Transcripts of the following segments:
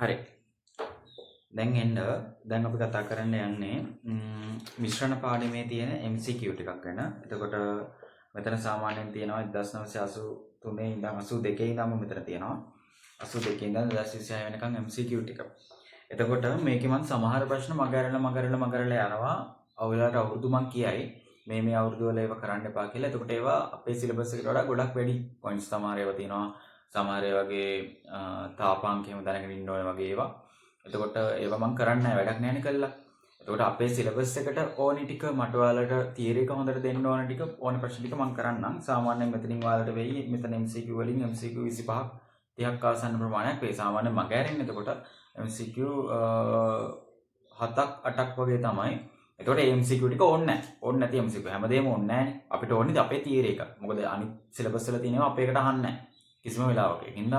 හරි. දැන් එන්න දැන් අපි කතා කරන්න යන්නේ මිශ්‍රණ පාඩමේ තියෙන MCQ ටිකක් ගැන. එතකොට මෙතන සාමාන්‍යයෙන් තියෙනවා 1983 ඉඳන් 82 ඉඳන්ම මෙතන තියෙනවා. 82 ඉඳන් 2026 වෙනකන් MCQ ටික. එතකොට මේකේ මම සමහර ප්‍රශ්න මගහැරලා යනවා. ඔයාලට අවුරුදු මං කියයි මේ අවුරුදු වල ඒවා කරන්න එපා කියලා. එතකොට ඒවා අපේ සිලබස් එකට වඩා ගොඩක් වැඩි පොයින්ට්ස් සමහර ඒවා තියෙනවා. සමහර ඒ වගේ තාපාංක එහෙම දැනගෙන ඉන්න ඕනේ වගේ ඒවා. එතකොට ඒවා මම කරන්නේ නැහැ වැඩක් නැහැ නේ කළා. එතකොට අපේ සිලබස් එකට ඕනි ටික මට ඔයාලට තියරි එක හොඳට දෙන්න ඕන ටික ඕන ප්‍රශ්න ටික මම කරන්නම්. සාමාන්‍යයෙන් මෙතනින් ඔයාලට වෙයි මෙතන MCQ වලින් MCQ 25ක් 30ක් ආසන්න ප්‍රමාණයක් වෙයි. සාමාන්‍යයෙන් මග ඇරෙන්නේ එතකොට MCQ 7ක් 8ක් වගේ තමයි. එතකොට MCQ ටික ඕනේ නැහැ. ඕනේ නැති MCQ හැමදේම ඕනේ නැහැනේ. අපිට ඕනේ අපේ තියරි එක. මොකද අනිත් සිලබස් වල තියෙනවා අපේ එකට අහන්නේ නැහැ. කිසිම වෙලාවක. ඒකින්ද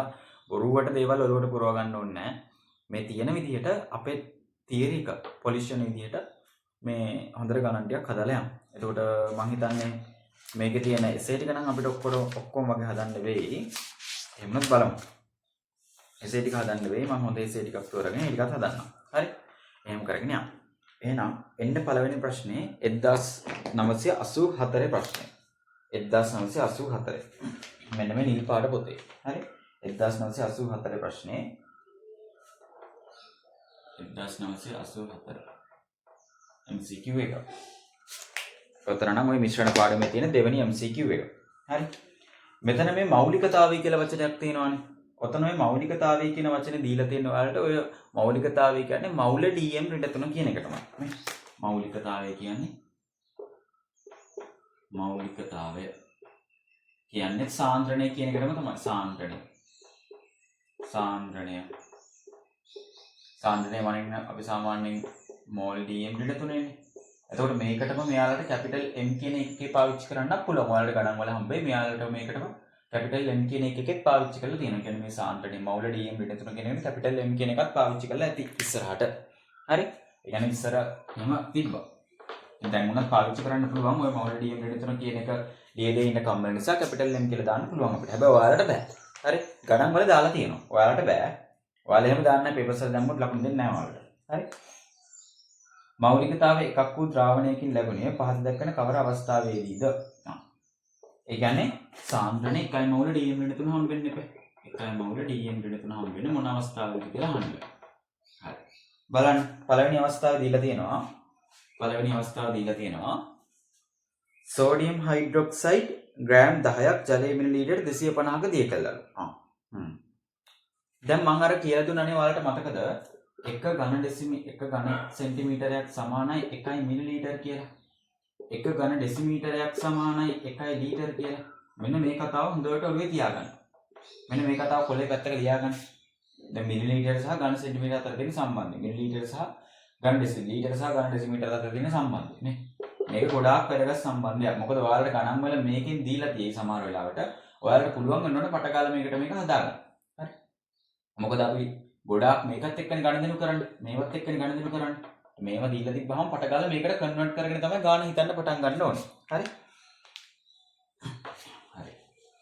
බොරුවට දේවල් ඔලුවට පුරව ගන්න ඕනේ නැහැ. මේ තියෙන විදිහට අපේ තියරි එක පොලිෂන් විදිහට මේ හොඳට ගණන් ටිකක් හදලා යන්න. එතකොට මම හිතන්නේ මේකේ තියෙන එසේ ටික නම් අපිට ඔක්කොම වගේ හදන්න වෙයි. එහෙමත් බලමු. එසේ ටික හදන්න වෙයි. මම හොඳ එසේ ටිකක් තෝරගෙන ඒ ටිකත් හදන්නම්. හරි. එහෙම කරගෙන යන්න. එහෙනම් එන්න පළවෙනි ප්‍රශ්නේ 1984 ප්‍රශ්නේ. 1984. මෙන්න මේ නිල් පාට පොතේ. හරි. 1984 ප්‍රශ්නේ 1984 MCQ එක. ඔතන නම් ওই මිශ්‍රණ පාඩමේ තියෙන දෙවෙනි MCQ එක. හරි. මෙතන මේ මෞලිකතාවය කියලා වචනයක් තියෙනවානේ. ඔතන මේ මෞලිකතාවය කියන වචනේ දීලා තියෙන ඔයාලට ඔය මෞලිකතාවය කියන්නේ මෞල DM ඍණ 3 කියන එක තමයි. මේ මෞලිකතාවය කියන්නේ මෞලිකතාවය කියන්නේ සාන්ද්‍රණය කියන එකම තමයි. සාන්ද්‍රණය වලින් අපි සාමාන්‍යයෙන් මෝල් DM ඍණ 3 නේ. එතකොට මේකටම මෙයාලට කැපිටල් M කියන එකේ පාවිච්චි කරන්නත් පුළුවන්. ඔයාලට ගණන් වල හම්බෙයි. මෙයාලට මේකටම කැපිටල් M කියන එකෙත් පාවිච්චි කරලා තියෙනවා. කියන්නේ මේ සාන්ද්‍රණය මෞල DM ඍණ 3 කියන එකට කැපිටල් M කියන එකත් පාවිච්චි කරලා ඇති ඉස්සරහට. හරි. ඒ කියන්නේ ඉස්සර එහෙම තිබ්බා. දැන් උනත් පාවිච්චි කරන්න පුළුවන්. ඔය මෞල DM ඍණ 3 කියන එක ලියලා ඉන්න කම්මල නිසා කැපිටල් M කියලා දාන්න පුළුවන් අපිට. හැබැයි ඔයාලට බෑ. හරි. ගණන් වල දාලා තියෙනවා. ඔයාලට බෑ. ඔයාලා එහෙම දාන්න පේපර්ස් වල දැම්මොත් ලකුණු දෙන්නේ නැහැ ඔයාලට. හරි. මෞලිකතාවය එකක් වූ ද්‍රාවණයකින් ලැබුණේ පහත දක්වන කවර අවස්ථාවේදීද? ඒ කියන්නේ සාන්ද්‍රණය 1 මෝල් DM ඍණ 3 හම්බ වෙන්න එපා. 1 මෝල් DM ඍණ 3 හම්බ වෙන්නේ මොන අවස්ථාවේද කියලා අහන්න. හරි. බලන්න පළවෙනි අවස්ථාව දීලා තියෙනවා. සෝඩියම් හයිඩ්‍රොක්සයිඩ් ග්‍රෑම් 10ක් ජලයේ මිලිලීටර් 250ක දිය කළා. දැන් මම අර කියලා දුන්නානේ ඔයාලට මතකද? 1 ඝන සෙන්ටිමීටරයක් සමානයි 1 මිලිලීටර් කියලා. 1 ඝන ඩෙසිමීටරයක් සමානයි 1 ලීටර් කියලා. මෙන්න මේ කතාව හොඳට ඔළුවේ තියාගන්න. මෙන්න මේ කතාව කොලේ පැත්තක ලියාගන්න. දැන් මිලිලීටර් සහ ඝන සෙන්ටිමීටර අතර තියෙන සම්බන්ධය. මිලිලීටර් සහ ඝන ඩෙසිලීටර් සහ ඝන ඩෙසිමීටර අතර තියෙන සම්බන්ධය නේ. මේක ගොඩාක් වැදගත් සම්බන්ධයක්. මොකද ඔයාලට ගණන් වල මේකෙන් දීලා තියෙයි සමහර වෙලාවට. ඔයාලට පුළුවන් වෙනවනේ පටකාල මේකට මේක හදාගන්න. හරි. මොකද අපි ගොඩාක් මේකත් එක්කනේ ගණන් කරන්නේ. මේවත් එක්කනේ ගණන් කරන්නේ. මේවා දීලා තිබ්බහම පටකාල මේකට කන්වර්ට් කරගෙන තමයි ගාන හිතන්න පටන් ගන්න ඕනේ. හරි. හරි.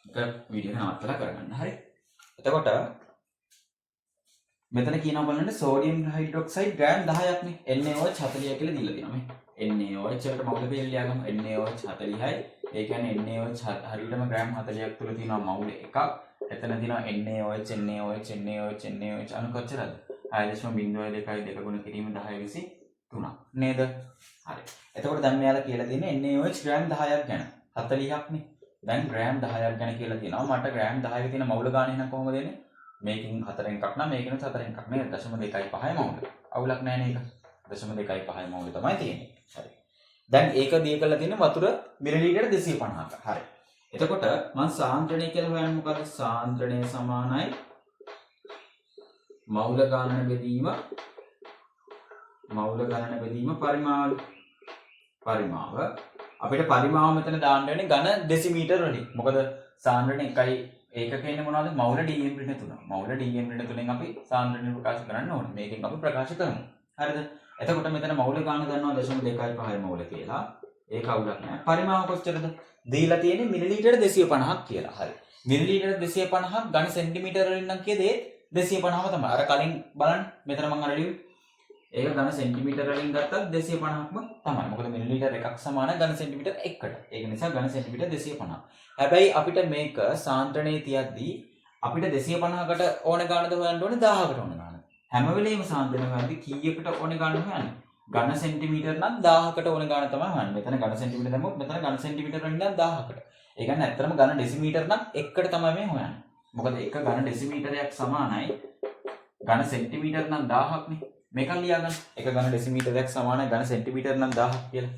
ඒක වීඩියෝ නවත්තලා කරගන්න. හරි. එතකොට මෙතන කියනවා බලන්න සෝඩියම් හයිඩ්‍රොක්සයිඩ් ග්‍රෑම් 10ක් නේ. NaOH 40 කියලා දීලා තියෙනවා මේ. NaOH එකට මවුල පිළිල ලියාගමු. NaOH 40යි. ඒ කියන්නේ NaOH හරියටම ග්‍රෑම් 40ක් තුල තියෙනවා මවුල එකක්. එතන තියෙනවා NaOH අනු කොච්චරද? 6.02 ගුණ කිරීම 10 3ක් නේද? හරි. එතකොට දැන් මෙයාලා කියලා තියෙන්නේ NaOH ග්‍රෑම් 10ක් ගැන. 40ක් නේ. දැන් ග්‍රෑම් 10ක් ගැන කියලා තියෙනවා. මට ග්‍රෑම් 10ක තියෙන මවුල ගාන එහෙනම් කොහොමද එන්නේ? මේකෙන් 4 එකක් නම් මේකෙන් 4 එකක් නේද? 0.25 මවුල. අවුලක් නැහැ නේද? 0.25 මවුල තමයි තියෙන්නේ. හරි. දැන් ඒක දිය කරලා තියෙන වතුර මිලිලීටර 250ක. හරි. එතකොට මම සාන්ද්‍රණය කියලා හොයන්නේ මොකද? සාන්ද්‍රණය සමානයි මවුල ගණන බෙදීම පරිමාව. අපිට පරිමාව මෙතන දාන්න වෙන්නේ ඝන ඩෙසිමීටර වලින්. මොකද සාන්ද්‍රණය එකයි ඒකක ඉන්නේ මොනවද? මවුල DM ඍණ 3. මවුල DM ඍණ 3ෙන් අපි සාන්ද්‍රණය ප්‍රකාශ කරන්න ඕනේ. මේකෙන් අපි ප්‍රකාශ කරමු. හරිද? එතකොට මෙතන මවුල ගාන දන්නවා 0.25 මවුල කියලා. ඒක අවුලක් නෑ. පරිමාව කොච්චරද? දීලා තියෙන්නේ මිලිලීටර 250ක් කියලා. හරි. මිලිලීටර 250ක් ඝන සෙන්ටිමීටර වලින් නම් කියද 250ම තමයි. අර කලින් බලන්න මෙතන මම අර ලියුවේ. ඒක ඝන සෙන්ටිමීටර වලින් ගත්තත් 250ක්ම තමයි. මොකද මිලිලීටර් එකක් සමාන ඝන සෙන්ටිමීටර 1කට. ඒක නිසා ඝන සෙන්ටිමීටර 250. හැබැයි අපිට මේක සාන්ද්‍රණයේ තියද්දී අපිට 250කට ඕන ගානද හොයන්න ඕනේ 1000කට ඕන ගාන. හැම වෙලෙම සාන්ද්‍රණය හොයද්දී කීයකට ඕන ගාන හොයන්නේ? ඝන සෙන්ටිමීටර නම් 1000කට ඕන ගාන තමයි හොයන්නේ. මෙතන ඝන සෙන්ටිමීටර දැම්මොත් මෙතන ඝන සෙන්ටිමීටර වලින් නම් 1000කට. ඒ කියන්නේ ඇත්තටම ඝන ඩෙසිමීටර නම් 1කට තමයි මේ හොයන්නේ. මොකද එක ඝන ඩෙසිමීටරයක් සමානයි ඝන සෙන්ටිමීටර නම් 1000ක් නේ. මේක ලියාගන්න. එක ඝන ඩෙසිමීටරයක් සමානයි ඝන සෙන්ටිමීටර නම් 1000ක් කියලා.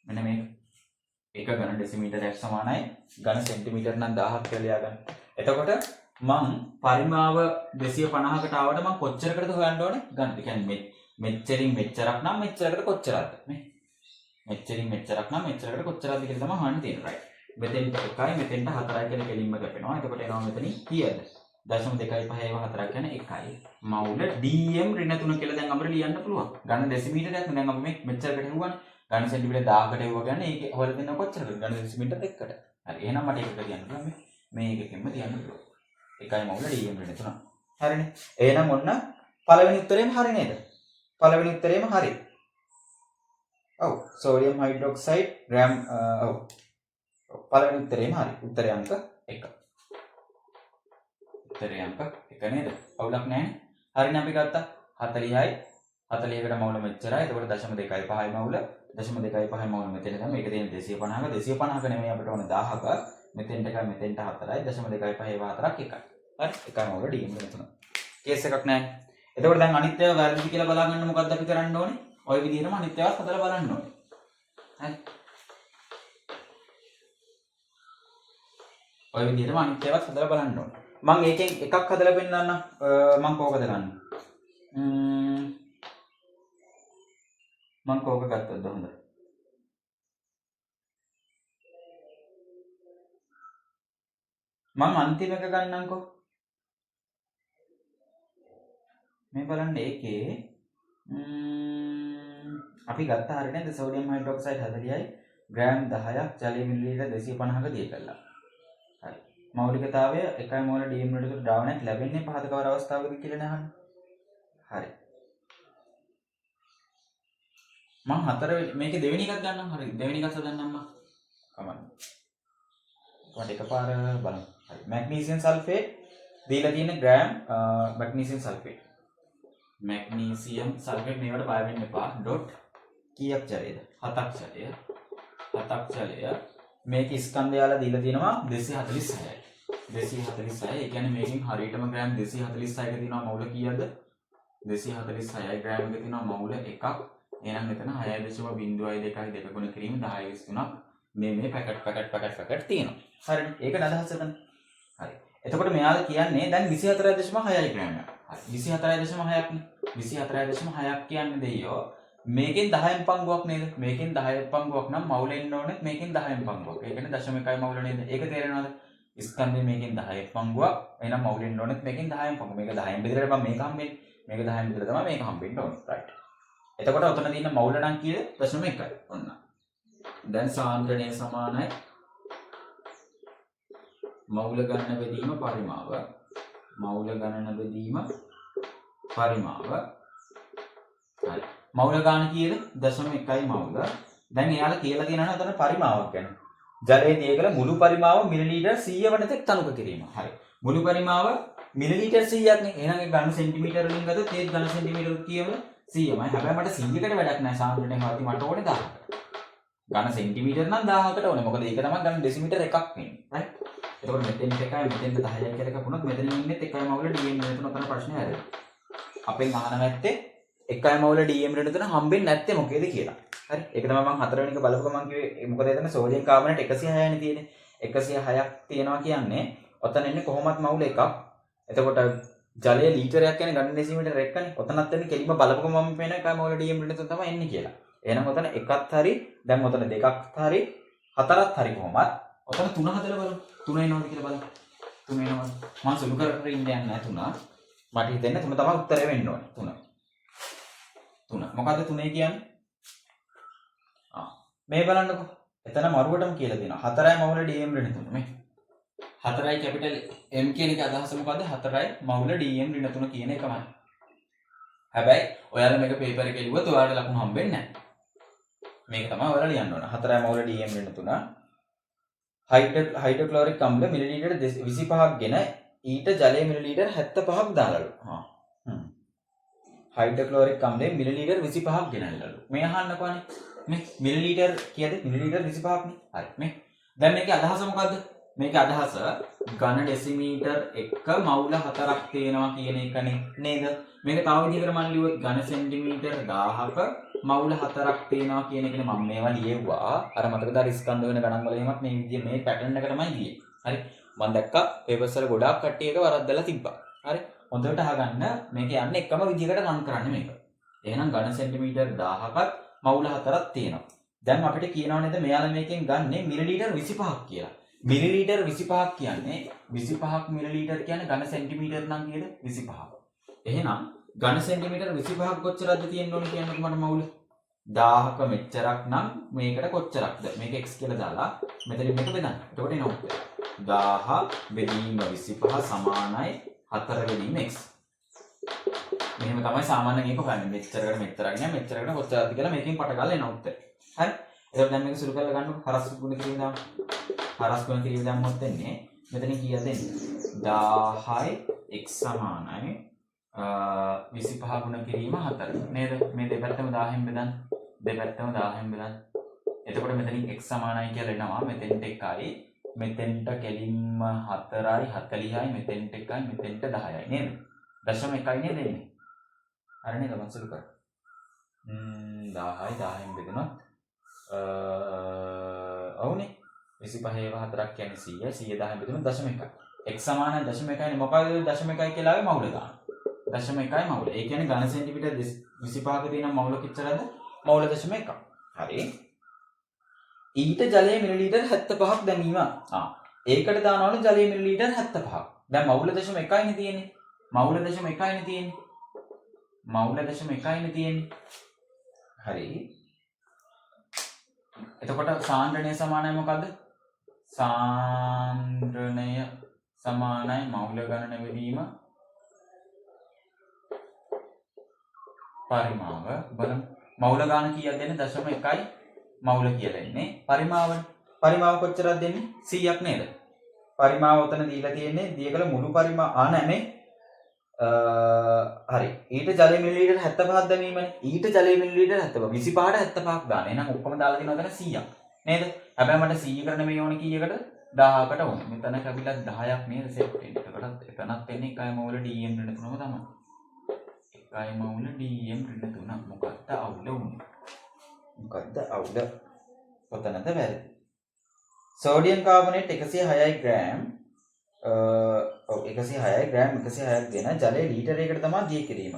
මෙන්න මේක. එක ඝන ඩෙසිමීටරයක් සමානයි ඝන සෙන්ටිමීටර නම් 1000ක් කියලා ලියාගන්න. එතකොට මං පරිමාව 250කට ආවට මං කොච්චරකටද හොයන්න ඕනේ? ඝන. ඒ කියන්නේ මෙච්චරින් මෙච්චරක් නම් මෙච්චරකට කොච්චරද? මේ මෙච්චරින් මෙච්චරක් නම් මෙච්චරකට කොච්චරද කියලා තමයි හොයන්න තියෙන්නේ. රයිට්. මෙතෙන්ට 1යි මෙතෙන්ට 4යි කියලා කෙලින්ම කැපෙනවා. එතකොට එනවා මෙතනින් කීයද? 0.25 කියන්නේ 1යි. මවුල dm ඍණ 3 කියලා දැන් අපිට ලියන්න පුළුවන්. ඝන ඩෙසිමීටරයක් නේ. දැන් අපි මේ මෙච්චරකට හෙව්වනේ. ඝන සෙන්ටිමීටර 1000කට හෙව්වා කියන්නේ ඒක හොයලා දෙන්න කොච්චරද? ඝන ඩෙසිමීටර 1කට. හරි. එහෙනම් මට ඒකට කියන්න පුළුවන් මේ එකකින්ම තියන්න පුළුවන්. 1යි මවුල dm ඍණ 3. හරිනේ. එහෙනම් ඔන්න පළවෙනි උත්තරේම හරි නේද? පළවෙනි උත්තරේම හරි. ඔව්. සෝඩියම් හයිඩ්‍රොක්සයිඩ් ග්‍රෑම් ඔව්. පළවෙනි උත්තරේම හරි. උත්තරේ අංක 1. උත්තරේ අංක 1 නේද? අවුලක් නැහැ. හරිනේ අපි ගත්තා. 40යි 40කට මවුල මෙච්චරයි. එතකොට 0.25යි මවුල. 0.25යි මවුල මෙතන තමයි. මේක තියෙන 250ක 250ක නෙමෙයි අපිට ඕන 1000ක. මෙතෙන්ට එකයි මෙතෙන්ට 4යි. 0.25 ඒවා 4ක් එකයි. හරි. එකයි මවුල dm මෙතන. කේස් එකක් නැහැ. එතකොට දැන් අනිත් ඒවා වැරදිද කියලා බලාගන්න මොකද්ද අපි කරන්න ඕනේ? ඔය විදිහටම අනිත් ඒවාත් හදලා බලන්න ඕනේ. හරි. ඔය විදිහටම අනිත් ඒවාත් හදලා බලන්න ඕනේ. මම ඒකෙන් එකක් හදලා පෙන්නන්නම්. මම කෝකද ගන්න? මම කෝක ගත්තොත් හොඳයි. මම අන්තිම එක ගන්නම්කෝ. මේ බලන්න ඒකේ අපි ගත්ත හරිය නේද? සෝඩියම් හයිඩ්‍රොක්සයිඩ් 40යි ග්‍රෑම් 10ක් ජලය මිලිලීටර් 250ක දිය කළා. හරි. මෞලිකතාවය 1 මෝල් dm වලට ද්‍රාවණයක් ලැබෙන්නේ පහත කවර අවස්ථාවකද කියලා නහන්න. හරි. මම හතර මේකේ දෙවෙනි එකක් ගන්නම්. හරි. දෙවෙනි එකත් හදන්නම් මම. කමන්න. වට එකපාර බලන්න. හරි. මැග්නීසියම් සල්ෆේට් දීලා තියෙන gram magnesium sulphate. Magnesium sulphate මේවට බය වෙන්න එපා. ඩොට් කීයක් ජලයද? 7ක් ජලය. 7ක් ජලය. මේකේ ස්කන්ධයාලා දීලා තියෙනවා 246යි. 246. ඒ කියන්නේ මේකෙන් හරියටම ග්‍රෑම් 246ක තියෙනවා මවුල කීයද? 246යි ග්‍රෑම් එකක තියෙනවා මවුල එකක්. එහෙනම් මෙතන 6.02යි 2 ගුණ කිරීම 10 මේ පැකට් තියෙනවා. හරිනේ. ඒකද අදහස එතන. හරි. එතකොට මෙයාලා කියන්නේ දැන් 24.6යි ග්‍රෑම් එක. හරි. 24.6ක් නේ. 24.6ක් කියන්නේ දෙයියෝ මේකෙන් 10න් පංගුවක් නේද? මේකෙන් 10න් පංගුවක් නම් මවුල එන්න ඕනේ මේකෙන් 10න් පංගුවක්. ඒ කියන්නේ 0.1යි මවුල නේද? ඒක තේරෙනවද? ස්කන්ධේ මේකෙන් 10න් පංගුවක්. එහෙනම් මවුල එන්න ඕනේ මේකෙන් 10න් පංගුවක්. මේක 10න් බෙදලා මම මේක හම්බෙන්නේ. මේක 10න් බෙදලා තමයි මේක හම්බෙන්න ඕනේ. රයිට්. එතකොට ඔතන තියෙන මවුල නම් කීයද? 0.1යි. ඔන්න. දැන් සාන්ද්‍රණය සමානයි මවුල ගණන බෙදීම පරිමාව. මවුල ගණන බෙදීම පරිමාව. හරි. මවුල ගාන කීයද? 0.1යි මවුල. දැන් එයාලා කියලා තියෙනවා අතන පරිමාවක් ගැන. ජලයේ තියකල මුළු පරිමාව මිලිලීටර් 100 වන තෙක් තනුක කිරීම. හරි. මුළු පරිමාව මිලිලීටර් 100ක් නේ. එහෙනම් ඒ ඝන සෙන්ටිමීටර වලින් ගත්තොත් ඒ ඝන සෙන්ටිමීටර කීයද? 100යි. හැබැයි මට 100කට වැඩක් නැහැ සාන්ද්‍රණයෙන් වාති මට ඕනේ 1000කට. ඝන සෙන්ටිමීටර නම් 1000කට ඕනේ. මොකද ඒක තමයි ඝන ඩෙසිමීටර එකක් වෙන්නේ. රයිට්. එතකොට මෙතෙන් 1යි මෙතෙන් 10යි කියලා කපුණොත් මෙතන ඉන්නේ 1යි මවුල dm මෙතන උතන ප්‍රශ්නේ හැදෙනවා. අපෙන් අහන නැත්තේ 1යි මවුල dm වලට උතන හම්බෙන්නේ නැත්තේ මොකේද කියලා. හරි. ඒක තමයි මම හතරවෙනි එක බලපුවම මම කිව්වේ මොකද එතන සෝඩියම් කාබනේට් 106යිනේ තියෙන්නේ. 106ක් තියෙනවා කියන්නේ ඔතන ඉන්නේ කොහොමත් මවුල එකක්. එතකොට ජලය ලීටරයක් කියන්නේ ඝන ඩෙසිමීටර එකනේ. ඔතනත් එන්නේ කෙලිම බලපුවම මම පේන 1යි මවුල dm වලට තමයි එන්නේ කියලා. එහෙනම් ඔතන එකත් හරි දැන් ඔතන දෙකක් හරි හතරක් හරි කොහොමත් ඔතන තුන හදලා බලමු. තුන එනවද කියලා බලමු. තුන එනවද? මම සුළු කරගෙන ඉන්නේ නැහැ තුන. මට හිතෙන්නේ තුන තමයි උත්තරේ වෙන්න ඕනේ. තුන. මොකද්ද තුනේ කියන්නේ? මේ බලන්නකෝ. එතන මරුවටම කියලා තියෙනවා. 4යි මවුල dm ඍණ 3 මේ. 4යි කැපිටල් M කියන එක අදහස මොකද්ද? 4යි මවුල DM ඍණ 3 කියන එකමයි. හැබැයි ඔයාලා මේක පේපර් එකේ ලිව්වොත් ඔයාලට ලකුණු හම්බෙන්නේ නැහැ. මේක තමයි ඔයාලා ලියන්න ඕන. 4යි මවුල DM ඍණ 3. හයිඩ්‍රොක්ලෝරික් අම්ල මිලිලීටර් 25ක් ගෙන ඊට ජලය මිලිලීටර් 75ක් දාලලු. හයිඩ්‍රොක්ලෝරික් අම්ලේ මිලිලීටර් 25ක් ගෙනල්ලලු. මේ අහන්නකෝනේ. මේ මිලිලීටර් කියද? මිලිලීටර් 25ක් නේ. හරි. මේ දැන් මේකේ අදහස මොකද්ද? මේකේ අදහස ඝන ඩෙසිමීටර් 1 මවුල 4ක් තියෙනවා කියන එකනේ නේද? මේක තව විදිහකට මම ලියුවොත් ඝන සෙන්ටිමීටර් 1000ක මවුල 4ක් තියෙනවා කියන එකනේ මම මේවා ලියෙව්වා. අර මතකද අර ස්කන්ධ වෙන ගණන් වල එහෙමත් මේ විදිහ මේ පැටර්න් එකටමයි ගියේ. හරි. මම දැක්කා පේපර්ස් වල ගොඩාක් කට්ටිය එක වරද්දලා තිබ්බා. හරි. හොඳට අහගන්න මේක යන්නේ එකම විදිහකට රන් කරන්නේ මේක. එහෙනම් ඝන සෙන්ටිමීටර් 1000ක් මවුල 4ක් තියෙනවා. දැන් අපිට කියනවා නේද මෙයාලා මේකෙන් ගන්නෙ මිලිලීටර් 25ක් කියලා. මිලිලීටර් 25ක් කියන්නේ 25ක් මිලිලීටර් කියන්නේ ඝන සෙන්ටිමීටර් නම් කීයද 25ක්. එහෙනම් ඝන සෙන්ටිමීටර් 25ක් කොච්චරක්ද තියෙන්න ඕනේ කියන්නකො මට මවුල 1000ක මෙච්චරක් නම් මේකට කොච්චරක්ද මේක x කියලා දාලා මෙතනින් මේක බෙදන්න. එතකොට එන උත්තර 1000 බෙදීම 25 සමානයි 4 බෙදීම x. මෙහෙම තමයි සාමාන්‍යයෙන් ඒක හොයන්නේ. මෙච්චරකට මෙච්චරක් නෑ මෙච්චරකට කොච්චරද කියලා මේකෙන් පට ගාලා එන උත්තර. හරි. එතකොට දැන් මේක සුළු කරලා ගන්නකො හරස් ගුණ කිරීම දාමු. හරස් ගුණ කිරීම දැම්මොත් එන්නේ මෙතනින් කීයද එන්නේ? 10යි x සමානයි 25 ගුණ කිරීම 4 නේද? මේ දෙපැත්තම 10න් බෙදන්න. දෙපැත්තම 10න් බෙදන්න. එතකොට මෙතනින් x සමානයි කියලා එනවා. මෙතෙන්ට 1යි මෙතෙන්ට කෙලින්ම 4යි 40යි මෙතෙන්ට 1යි මෙතෙන්ට 10යි නේද? දශම 1යි නේද එන්නේ? හරි නේද? මම සුළු කරා. 10යි 10න් බෙදුනොත් ඔව්නේ 25 4ක් කියන්නේ 100යි 100 10න් බෙදුනොත් දශම 1යි. x සමානයි දශම 1යි මොකද දශම 1යි කියලා ආවේ මවුල දාන්න. දශම 1යි මවුල. ඒ කියන්නේ ඝන සෙන්ටිමීටර් 25ක තියෙන මවුල කිච්චරද? මවුල දශම 1ක්. හරි. ඊට ජලයේ මිලිලීටර් 75ක් දැමීම. ඒකට දානවලු ජලයේ මිලිලීටර් 75ක්. දැන් මවුල දශම 1යිනේ තියෙන්නේ. මවුල දශම 1යිනේ තියෙන්නේ. මවුල දශම 1යිනේ තියෙන්නේ. හරි. එතකොට සාන්ද්‍රණය සමානයි මොකද්ද? සාන්ද්‍රණය සමානයි මවුල ගණන බෙදීම පරිමාව. බලමු. මවුල ගාන කීයක් දෙන්නේ? දශම 1යි මවුල කියලා එන්නේ. පරිමාවනේ. පරිමාව කොච්චරද දෙන්නේ? 100ක් නේද? පරිමාව උතන දීලා තියෙන්නේ දියකල මුළු නෑ හරි. ඊට ජලය මිලිලීටර් 75ක් දැමීමනේ. ඊට ජලය මිලිලීටර් 75. 25ට 75ක් දාන්න. එහෙනම් ඔක්කොම දාලා දෙනවා දැන් 100ක්. නේද? හැබැයි මට 100 කරන්න මේ ඕනේ කීයකට? 1000කට ඕනේ. මෙතන කැපිලා 10ක් නේද සෙට් වෙන්නේ. එතකොටත් එතනත් වෙන්නේ 1යි මවුල DM ඍණ 3ම තමයි. 1යි මවුල DM ඍණ 3. මොකක්ද අවුල උනේ? මොකක්ද අවුල? ඔතනද වැරදි. සෝඩියම් කාබනේට් 106යි ග්‍රෑම් 106යි ග්‍රෑම් 106ක් දෙන ජලය ලීටරයකට තමයි දිය කිරීම.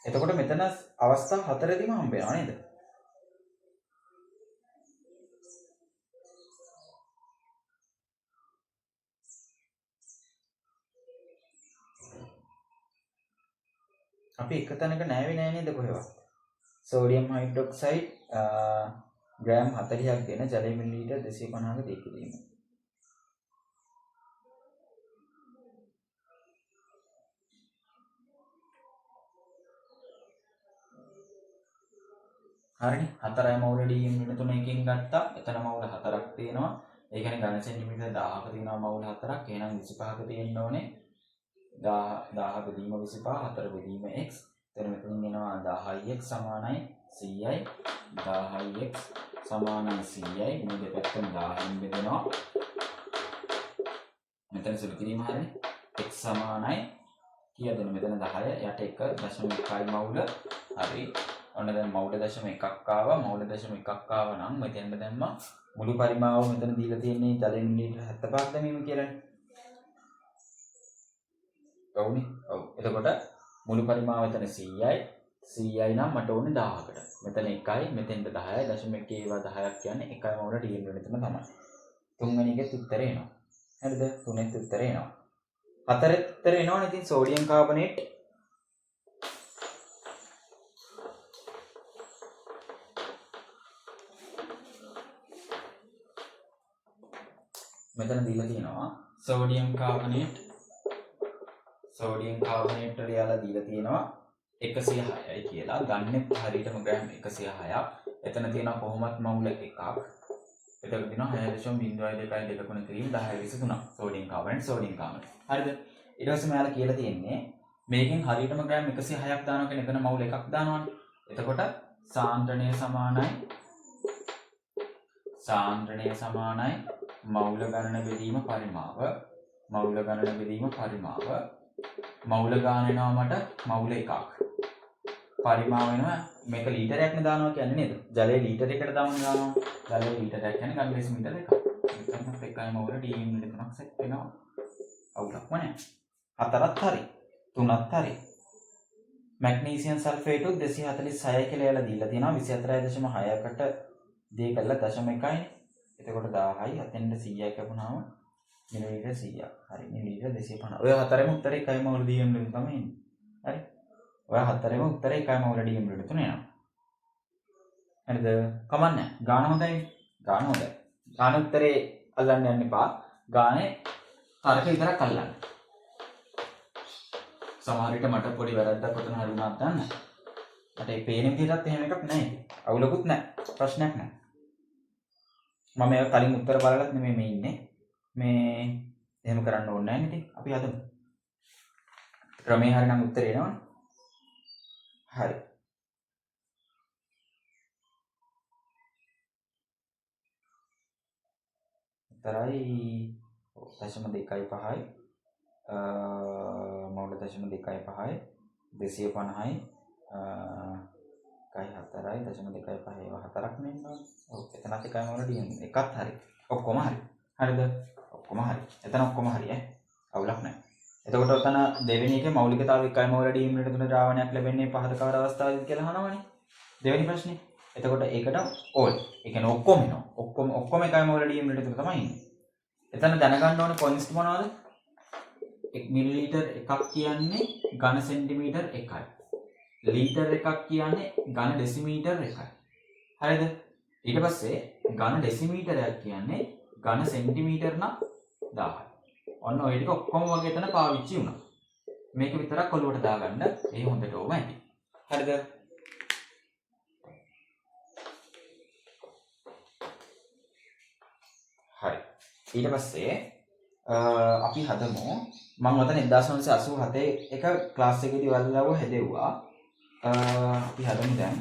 එතකොට මෙතන අවස්ථා 4දෙම හම්බ වෙනවා නේද? අපි එක තැනක නැවෙන්නේ නැහැ නේද කොහෙවත්? සෝඩියම් හයිඩ්‍රොක්සයිඩ් ග්‍රෑම් 40ක් දෙන ජලය මිලිලීටර් 250ක දිය කිරීම. හරිනේ 4යි මවුල DM ඍණ 3 එකකින් ගත්තා. එතන මවුල 4ක් තියෙනවා. ඒ කියන්නේ ඝන සෙන්ටිමීටර් 1000ක තියෙනවා මවුල 4ක්. එහෙනම් 25ක තියෙන්න ඕනේ. 10 බෙදීම 25 4 බෙදීම x. එතන මෙතනින් එනවා 10ix සමානයි 100යි. 10ix සමානයි 100යි. මේ දෙපැත්තම 10න් බෙදෙනවා. මෙතන සුළු කිරීම හරිනේ. x සමානයි කීයද මෙතන 10 යට 1.1යි මවුල. හරි. ඔන්න දැන් මවුල දශම 1ක් ආවා. මවුල දශම 1ක් ආවා නම් මෙතෙන්ද දැම්මා මුළු පරිමාව මෙතන දීලා තියෙන්නේ ජලය මිලිලීටර් 75ක් දැමීම කියලානේ. ඔව්නේ. ඔව්. එතකොට මුළු පරිමාව එතන 100යි. 100යි නම් මට ඕනේ 1000කට. මෙතන 1යි මෙතෙන්ද 10යි. දශම 1 ඒවා 10ක් කියන්නේ 1යි මවුල DM ඍණ 3 තමයි. තුන්වෙනි එකෙත් උත්තරේ එනවා. හරිද? තුනෙත් උත්තරේ එනවා. හතරෙත් උත්තරේ එනවනේ. ඉතින් සෝඩියම් කාබනේට් මෙතන දීලා තියෙනවා සෝඩියම් කාබනේට් වල යාලා දීලා තියෙනවා 106යි කියලා. ගන්නෙත් හරියටම ග්‍රෑම් 106ක්. එතන තියෙනවා කොහොමත් මවුල එකක්. එතකොට තියෙනවා 6.0223 කිරීම 1023 සෝඩියම් කාබනේට්. හරිද? ඊට පස්සේ මෙයාලා කියලා තියෙන්නේ මේකෙන් හරියටම ග්‍රෑම් 106ක් දානවා කියන එකන මවුල එකක් දානවනේ. එතකොට සාන්ද්‍රණය සමානයි මවුල ගණන බෙදීම පරිමාව. මවුල ගාන එනවා මට මවුල එකක්. පරිමාව වෙනවා මේක ලීටරයක් නේ දානවා කියන්නේ නේද? ජලය ලීටරයකට දානවා. ජලය ලීටරයක් කියන්නේ ගන්න ඩෙසිමීටර එකක්. මෙතනත් එකයි මවුල dm වල තුනක් සෙට් වෙනවා. අවුලක්ම නැහැ. හතරත් හරි. තුනත් හරි. මැග්නීසියම් සල්ෆේට් 246 කියලා යාලා දීලා තියෙනවා 24.6කට දී කරලා 0.1යි. එතකොට 1000යි අතෙන්ට 100ක් කැපුණාම මිලිලීටර් 100ක්. හරි මිලිලීටර් 250. ඔය හතරෙම උත්තරේ එකයි මවුල dm වලින් තමයි එන්නේ. හරි. ඔය හතරෙම උත්තරේ එකයි මවුල dm වලට තුන එනවා. හරිද? කමන්නේ. ගාන හොඳයි. ගාන උත්තරේ අල්ලන්න යන්න එපා. ගානේ තරක විතරක් අල්ලන්න. සමහර විට මට පොඩි වැරද්දක් ඔතන හරි වුණාත් ගන්න. මට ඒ පේන විදිහටත් එහෙම එකක් නැහැ. අවුලකුත් නැහැ. ප්‍රශ්නයක් නැහැ. මම ඒක කලින් උත්තර බලලත් නෙමෙයි මේ ඉන්නේ. මේ එහෙම කරන්න ඕනේ නැහැ නේද? අපි හදමු. ක්‍රමේ හරිනම් උත්තරේ එනවනේ. හරි. උත්තරයි 0.25යි මවුල 0.25යි 250යි 1.4යි 0.25 ඒවා හතරක් නෙන්නවා. ඔව් එතනත් එකයි මවුල dm එකත් හරි. ඔක්කොම හරි. හරිද? ඔක්කොම හරි. එතන ඔක්කොම හරි ඈ. අවුලක් නැහැ. එතකොට ඔතන දෙවෙනි එකේ මෞලිකතාවය එකයි මවුල dm වලට තුන ද්‍රාවණයක් ලැබෙන්නේ පහත කවර අවස්ථාවේද කියලා අහනවනේ. දෙවෙනි ප්‍රශ්නේ. එතකොට ඒකට ඕල්. ඒ කියන්නේ ඔක්කොම එනවා. ඔක්කොම එකයි මවුල dm වලට තුන තමයි ඉන්නේ. එතන දැනගන්න ඕනේ පොයින්ට්ස් මොනවද? 1 මිලිලීටර් එකක් කියන්නේ ඝන සෙන්ටිමීටර් එකයි. ලීටර් එකක් කියන්නේ ඝන ඩෙසිමීටර් එකයි. හරිද? ඊට පස්සේ ඝන ඩෙසිමීටරයක් කියන්නේ ඝන සෙන්ටිමීටර් නම් 1000යි. ඔන්න ඔය ටික ඔක්කොම වගේ එතන පාවිච්චි වුණා. මේක විතරක් ඔලුවට දාගන්න. ඒ හොඳට ඕම ඇති. හරිද? හරි. ඊට පස්සේ අපි හදමු මම ඔතන 1987 එක ක්ලාස් එකේදී වලලව හැදෙව්වා. අපි හදමු දැන්.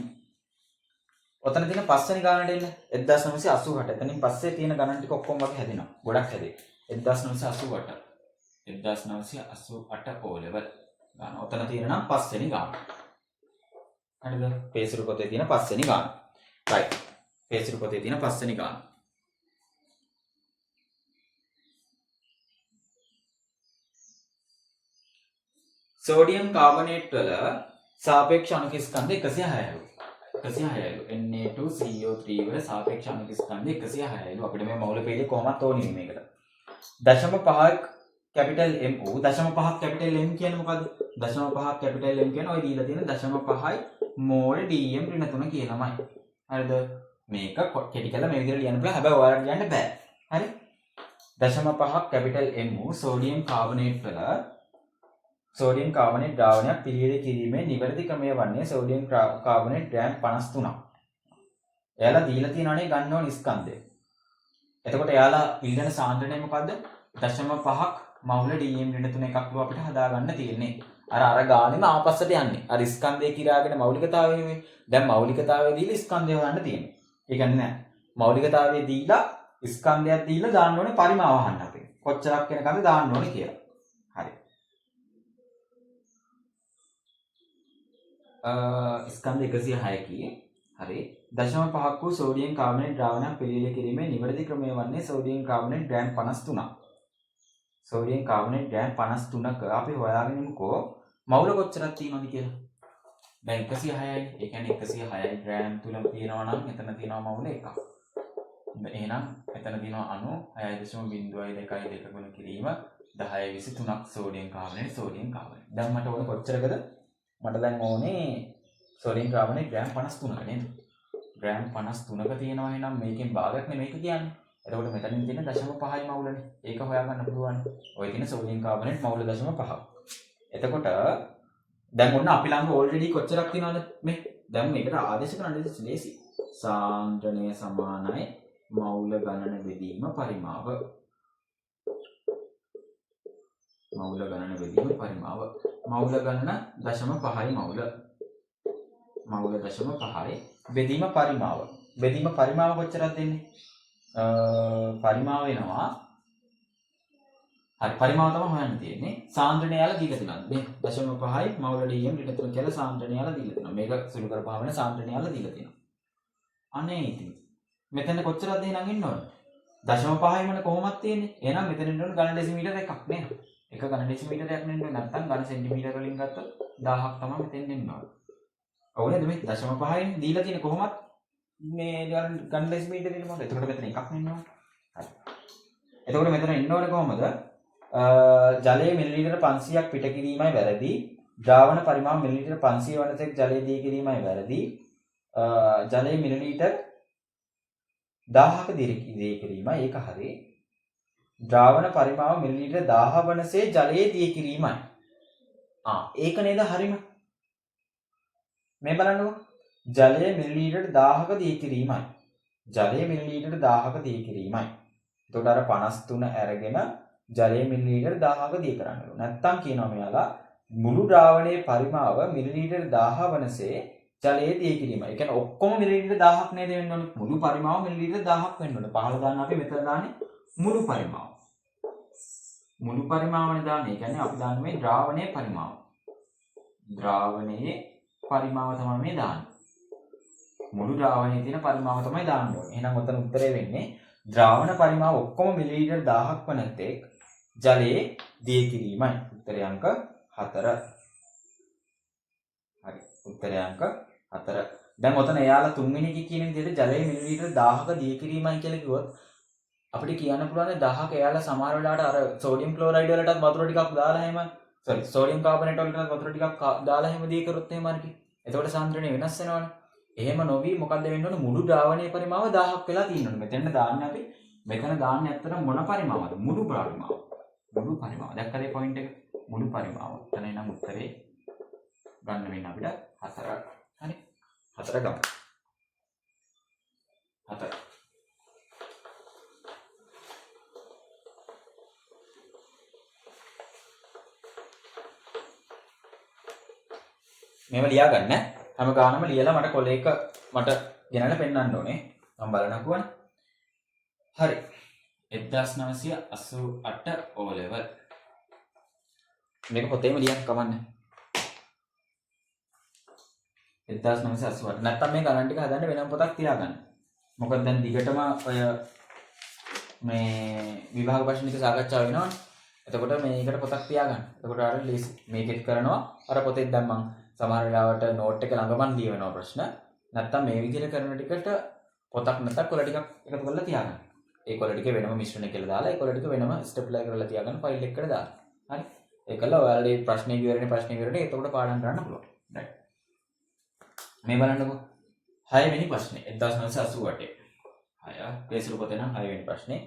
ඔතන තියෙන පස්වෙනි ගානට එන්න 1988. එතනින් පස්සේ තියෙන ගණන් ටික ඔක්කොම වගේ හැදෙනවා. ගොඩක් හැදේ. 1988 O level ගාන. ඔතන තියෙන නම් පස්වෙනි ගාන. හරිද? පේසුරු පොතේ තියෙන පස්වෙනි ගාන. right. පේසුරු පොතේ තියෙන පස්වෙනි ගාන. සෝඩියම් කාබනේට් වල සාපේක්ෂ අණුක ස්කන්ධ 106යි. 106යි. Na2CO3 වල සාපේක්ෂ අණුක ස්කන්ධ 106යි. අපිට මේ මවුල පෙළේ කොහොමත් ඕනේ මේකට. 0.5ක් කැපිටල් M O 0.5ක් කැපිටල් M කියන්නේ මොකද්ද? 0.5ක් කැපිටල් M කියන්නේ ඔය දීලා තියෙන 0.5යි මෝල් dm ඍණ 3 කියලාමයි. හරිද? මේක කෙටි කරලා මේ විදිහට ලියන්න පුළුවන්. හැබැයි ඔයාලට ලියන්න බෑ. හරි? 0.5ක් capital M O sodium carbonate වල සෝඩියම් කාබනේට් ද්‍රාවණයක් පිළියෙල කිරීමේ නිවැරදි ක්‍රමය වන්නේ සෝඩියම් කාබනේට් ග්‍රෑම් 53ක්. එයාලා දීලා තියෙනවනේ ගන්න ඕන ස්කන්ධය. එතකොට එයාලා පිළිගන්න සාන්ද්‍රණය මොකද්ද? 0.5ක් මවුල dm ඍණ 3 එකක් ලුව අපිට හදාගන්න තියෙන්නේ. අර ගානෙම ආපස්සට යන්නේ. අර ස්කන්ධය කිරාගෙන මෞලිකතාවය වේ. දැන් මෞලිකතාවය දීලා ස්කන්ධය හොයන්න තියෙන්නේ. ඒ කියන්නේ නෑ. මෞලිකතාවය දීලා ස්කන්ධයක් දීලා දාන්න ඕනේ පරිමාව අහන්න අපි. කොච්චරක් වෙනකන්ද දාන්න ඕනේ කියලා. හරි. ස්කන්ධ 106කි. හරි. 0.5ක් වූ සෝඩියම් කාබනේට් ද්‍රාවණයක් පිළියෙල කිරීමේ නිවැරදි ක්‍රමය වන්නේ සෝඩියම් කාබනේට් ග්‍රෑම් 53ක්. සෝඩියම් කාබනේට් ග්‍රෑම් 53ක අපි හොයාගෙන ඉමුකෝ මවුල කොච්චරක් තියෙනවද කියලා. දැන් 106යි. ඒ කියන්නේ 106යි ග්‍රෑම් තුල තියෙනවා නම් එතන තියෙනවා මවුල එකක්. එහෙනම් එතන තියෙනවා අණු 6.0222 ගුණ කිරීම 1023ක් සෝඩියම් කාබනේට්. දැන් මට ඕනේ කොච්චරකද? මට දැන් ඕනේ සෝඩියම් කාබනේට් ග්‍රෑම් 53ක නේද? ග්‍රෑම් 53ක තියෙනවා එහෙනම් මේකෙන් භාගයක් නේ මේක කියන්නේ. එතකොට මෙතනින් තියෙන 0.5යි මවුලනේ. ඒක හොයාගන්න පුළුවන්. ඔය තියෙන සෝඩියම් කාබනේට් මවුල 0.5. එතකොට දැන් ඔන්න අපි ළඟ ඕල්රෙඩි කොච්චරක් තියෙනවද මේ? දැන් මේකට ආදේශ කරන්න ලේසි. සාන්ද්‍රණය සමානයි මවුල ගණන බෙදීම පරිමාව. මවුල ගණන බෙදීම පරිමාව. මවුල ගණන 0.5යි මවුල. මවුල 0.5යි බෙදීම පරිමාව. බෙදීම පරිමාව කොච්චරක්ද දෙන්නේ? පරිමාව වෙනවා. හරි පරිමාව තමයි හොයන්න තියෙන්නේ. සාන්ද්‍රණය යාලා දීලා තියෙනවා. මේ 0.5යි මවුල dm ඍණ 3 කියලා සාන්ද්‍රණය යාලා දීලා තියෙනවා. මේක සුළු කරපුවාම වෙන සාන්ද්‍රණය යාලා දීලා තියෙනවා. අනේ ඉතින් මෙතන කොච්චරද එහෙනම් ඉන්න ඕන? 0.5යි මන කොහොමද තියෙන්නේ? එහෙනම් මෙතන ඉන්න ඕන ඝන ඩෙසිමීටර එකක් නේද? එක ඝන ඩෙසිමීටරයක් නෙන්න ඕන. නැත්නම් ඝන සෙන්ටිමීටර වලින් ගත්තොත් 1000ක් තමයි මෙතෙන් එන්න ඕන. ඔව් නේද මේ 0.5යි දීලා තියෙන්නේ කොහොමද? මේ ඝන ඩෙසිමීටර එන්නේ මොකද? එතකොට මෙතන එකක් නෙන්න ඕන. හරි. එතකොට මෙතන එන්න ඕනේ කොහොමද? ජලයේ මිලිලීටර 500ක් පිට කිරීමයි වැරදි. ද්‍රාවණ පරිමාණ මිලිලීටර 500 වන තෙක් ජලය දී කිරීමයි වැරදි. ජලයේ මිලිලීටර 1000ක දී කිරීමයි ඒක හරි. ද්‍රාවණ පරිමාණ මිලිලීටර 1000 වනසේ ජලයේ දී කිරීමයි. ඒක නේද හරිම. මේ බලන්නකෝ. ජලයේ මිලිලීටර 1000ක දී කිරීමයි. ජලයේ මිලිලීටර 1000ක දී කිරීමයි. එතකොට අර 53 අරගෙන ජලයේ මිලිලීටර 1000ක දී කරන්න ඕන. නැත්තම් කියනවා මෙයාලා මුළු ද්‍රාවණයේ පරිමාව මිලිලීටර 1000 වනසේ ජලයේ දී කිරීමයි. ඒ කියන්නේ ඔක්කොම මිලිලීටර 1000ක් නේද වෙන්න ඕනේ. මුළු පරිමාව මිලිලීටර 1000ක් වෙන්න ඕනේ. පහළ දාන්න අපි මෙතන දාන්නේ මුළු පරිමාව. මුළු පරිමාවනේ දාන්නේ. ඒ කියන්නේ අපි දාන්නේ මේ ද්‍රාවණයේ පරිමාව. ද්‍රාවණයේ පරිමාව තමයි මේ දාන්නේ. මුළු ද්‍රාවණයේ තියෙන පරිමාව තමයි දාන්න ඕනේ. එහෙනම් ඔතන උත්තරේ වෙන්නේ ද්‍රාවණ පරිමාව ඔක්කොම මිලිලීටර 1000ක් වන තෙක් ජලයේ දී කිරීමයි. උත්තරේ අංක 4. හරි. උත්තරේ අංක 4. දැන් ඔතන එයාලා තුන්වෙනි එකේ කියන විදිහට ජලයේ මිලිලීටර 1000ක දී කිරීමයි කියලා කිව්වොත් අපිට කියන්න පුළුවන් 1000ක එයාලා සමහර වෙලාවට අර සෝඩියම් ක්ලෝරයිඩ් වලටත් වතුර ටිකක් දාලා එහෙම සෝඩියම් කාබනේට් වලටත් වතුර ටිකක් දාලා එහෙම දී කරොත් එහෙම හරි. එතකොට සාන්ද්‍රණය වෙනස් වෙනවනේ. එහෙම නොවි මොකද්ද වෙන්න ඕනේ? මුළු ද්‍රාවණයේ පරිමාව 1000ක් වෙලා තියෙනවා. මෙතන දාන්නේ අපි මෙතන දාන්නේ ඇත්තට මොන පරිමාවද? මුළු පරිමාව. මුළු පරිමාව. දැක්කද මේ පොයින්ට් එක? මුළු පරිමාව. එතන එනම් උත්තරේ ගන්න වෙන අපිට 4. හරි. 4 ගමු. 4. මේව ලියා ගන්න. හැම ගානම ලියලා මට කොලේක මට ගෙනල්ලා පෙන්නන්න ඕනේ. මම බලනකොනේ. හරි. 1988 O level. මේක පොතේම ලියන්න කමන්නේ. 1988. නැත්තම් මේ ගණන් ටික හදන්න වෙනම පොතක් තියාගන්න. මොකද දැන් දිගටම ඔය මේ විභාග ප්‍රශ්න ටික සාකච්ඡා වෙනවනේ. එතකොට මේකට පොතක් තියාගන්න. එතකොට අර මේකෙත් කරනවා. අර පොතෙත් දැන් මම සමහර වෙලාවට නෝට් එක ළඟමන් ලියවනවා ප්‍රශ්න. නැත්තම් මේ විදිහට කරන ටිකට පොතක් නැත්තම් කොළ ටිකක් එකතු කරලා තියාගන්න. ඒ කොළ ටික වෙනම මිශ්‍රණය කියලා දාලා ඒ කොළ ටික වෙනම ස්ටෙප්ලර් කරලා තියාගන්න ෆයිල් එකකට දාන්න. හරි. ඒකල ඔයාලගේ ප්‍රශ්නේ විවරණේ ඒතකොට පාඩම් කරන්න පුළුවන්. right. මේ බලන්නකෝ. 6 වෙනි ප්‍රශ්නේ 1988. 6 පේසරු පොතේ නම් 6 වෙනි ප්‍රශ්නේ.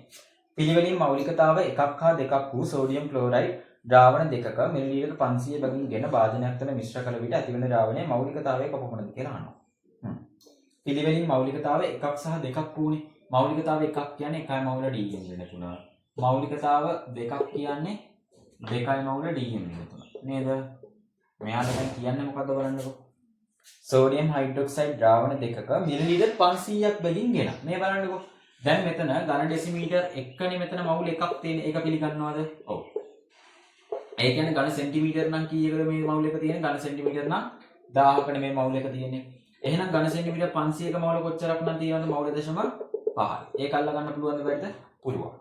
පිළිවෙලින් මෞලිකතාව 1 හා 2 වූ සෝඩියම් ක්ලෝරයිඩ් ද්‍රාවණ දෙකක මිලිලීටර 500 බැගින් ගෙන භාජනයක් තුළ මිශ්‍ර කළ විට ඇතිවන ද්‍රාවණයේ මෞලිකතාවය කොපමණද කියලා අහනවා. පිළිවෙලින් මෞලිකතාව 1 සහ 2ක් වූනේ. මෞලිකතාව 1 කියන්නේ 1යි මවුල dm වෙන 3. මෞලිකතාව 2ක් කියන්නේ 2යි මවුල dm වෙන 3. නේද? මෙයාට දැන් කියන්නේ මොකද්ද බලන්නකෝ. සෝඩියම් හයිඩ්‍රොක්සයිඩ් ද්‍රාවණ දෙකක මිලිලීටර 500ක් බැගින් ගෙන. මේ බලන්නකෝ. දැන් මෙතන ඝන ඩෙසිමීටර් එකනේ මෙතන මවුල එකක් තියෙන. ඒක පිළිගන්නවද? ඔව්. ඒ කියන්නේ ඝන සෙන්ටිමීටර් නම් කීයකද මේ මවුල එක තියෙන්නේ? ඝන සෙන්ටිමීටර් නම් 1000කනේ මේ මවුල එක තියෙන්නේ. එහෙනම් ඝන සෙන්ටිමීටර් 500ක මවුල කොච්චරක් නම් තියෙනවද? මවුල 0.5. ඒක අල්ල ගන්න පුළුවන්ද බැරිද? පුළුවන්.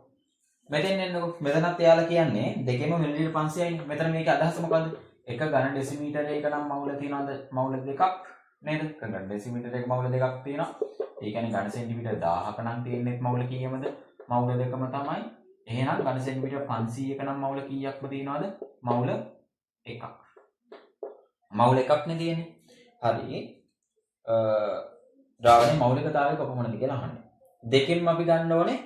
මෙතෙන් එන්නකො. මෙතනත් එයාලා කියන්නේ දෙකෙම මිලිලීටර් 500යි. මෙතන මේකේ අදහස මොකද්ද? එක ඝන ඩෙසිමීටර් එක නම් මවුල තියෙනවද? මවුල දෙකක් නේද? ඝන ඩෙසිමීටර් එක මවුල දෙකක් තියෙනවා. ඒ කියන්නේ ඝන සෙන්ටිමීටර් 1000ක නම් තියෙන්නේ මවුල කීයමද? මවුල දෙකම තමයි. එහෙනම් ඝන සෙන්ටිමීටර් 500ක නම් මවුල කීයක්ම තියෙනවද? මවුල එකක්. මවුල එකක් නේ තියෙන්නේ. හරි. ද්‍රාවණයේ මෞලිකතාවය කොපමණද කියලා අහන්නේ. දෙකෙන්ම අපි ගන්න ඕනේ